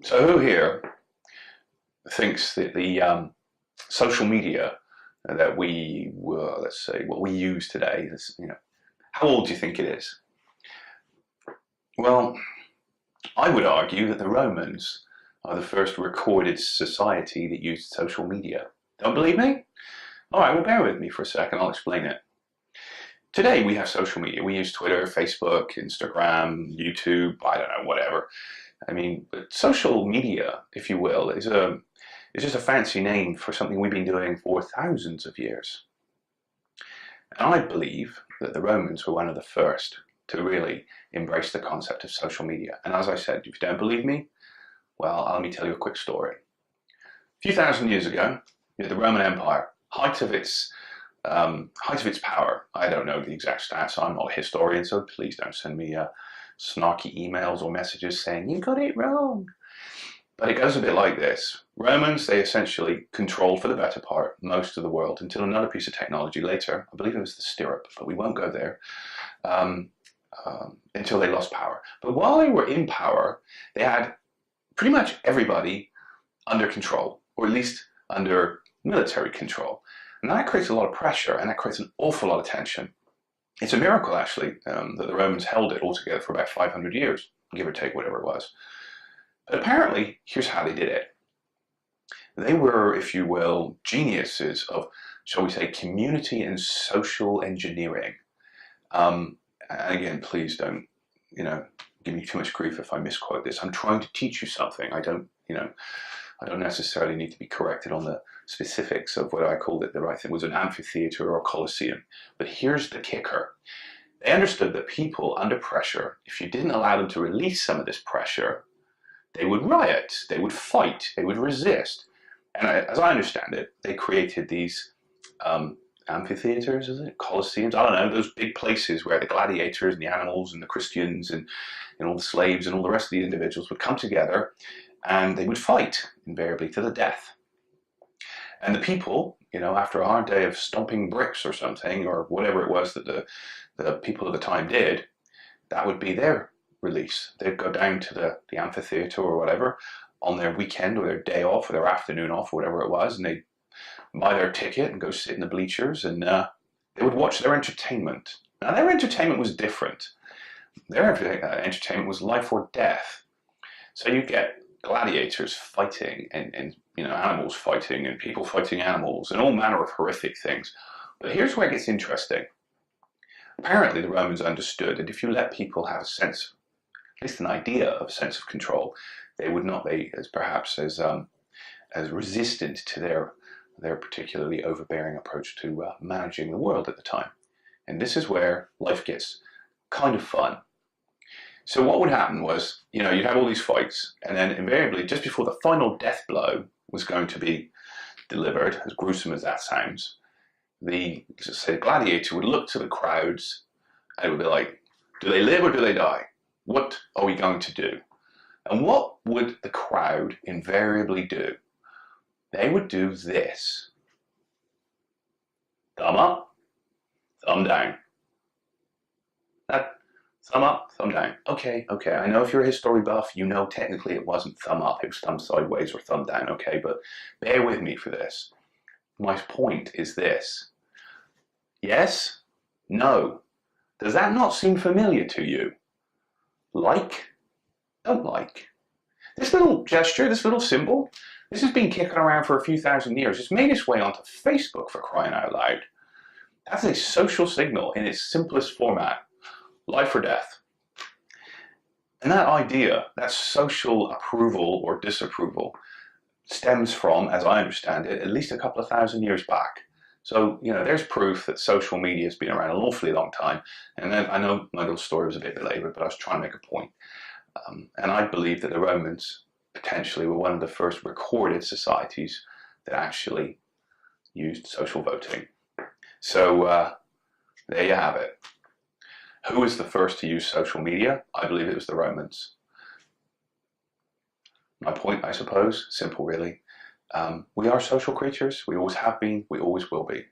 So who here thinks that the social media that we, let's say, what we use today is, how old do you think it is? Well, I would argue that the Romans are the first recorded society that used social media. Don't believe me? All right, well, bear with me for a second. I'll explain it. Today we have social media. We use Twitter, Facebook, Instagram, YouTube, I don't know, whatever. I mean, but social media, if you will, is just a fancy name for something we've been doing for thousands of years. And I believe that the Romans were one of the first to really embrace the concept of social media. And as I said, if you don't believe me, well, let me tell you a quick story. A few thousand years ago, the Roman Empire, height of its power. I don't know the exact stats. I'm not a historian, so please don't send me snarky emails or messages saying you got it wrong. But it goes a bit like this. Romans, they essentially controlled for the better part most of the world until another piece of technology later, I believe it was the stirrup, but we won't go there, until they lost power. But while they were in power, they had pretty much everybody under control, or at least under military control. And that creates a lot of pressure, and that creates an awful lot of tension. It's a miracle, actually, that the Romans held it all together for about 500 years, give or take whatever it was. But apparently, here's how they did it. They were, if you will, geniuses of, shall we say, community and social engineering. And again, please don't, give me too much grief if I misquote this. I'm trying to teach you something. I don't necessarily need to be corrected on the specifics of whether I called it the right thing was an amphitheater or a coliseum. But here's the kicker. They understood that people under pressure, if you didn't allow them to release some of this pressure, they would riot, they would fight, they would resist. And as I understand it, they created these amphitheaters, is it? Colosseums? I don't know, those big places where the gladiators and the animals and the Christians and all the slaves and all the rest of the individuals would come together and they would fight, invariably, to the death. And the people, after a hard day of stomping bricks or something, or whatever it was that the people of the time did, that would be their release. They'd go down to the amphitheater or whatever on their weekend or their day off or their afternoon off, whatever it was, and they'd buy their ticket and go sit in the bleachers, and they would watch their entertainment. Now, their entertainment was different. Their entertainment was life or death. So you get gladiators fighting and animals fighting and people fighting animals and all manner of horrific things. But here's where it gets interesting. Apparently the Romans understood that if you let people have a sense, at least an idea of a sense of control, they would not be as resistant to their particularly overbearing approach to managing the world at the time. And this is where life gets kind of fun. So what would happen was, you'd have all these fights, and then invariably, just before the final death blow was going to be delivered, as gruesome as that sounds, the gladiator would look to the crowds, and it would be like, do they live or do they die? What are we going to do? And what would the crowd invariably do? They would do this. Thumb up, thumb down. Thumb up, thumb down. Okay. I know if you're a history buff, technically it wasn't thumb up, it was thumb sideways or thumb down, okay? But bear with me for this. My point is this. Yes? No? Does that not seem familiar to you? Like? Don't like. This little gesture, this little symbol, this has been kicking around for a few thousand years. It's made its way onto Facebook, for crying out loud. That's a social signal in its simplest format. Life or death. And that idea, that social approval or disapproval, stems from, as I understand it, at least a couple of thousand years back. So, there's proof that social media has been around an awfully long time. And then I know my little story was a bit belabored, but I was trying to make a point. And I believe that the Romans potentially were one of the first recorded societies that actually used social voting. So there you have it. Who was the first to use social media? I believe it was the Romans. My point, I suppose, simple really. We are social creatures. We always have been. We always will be.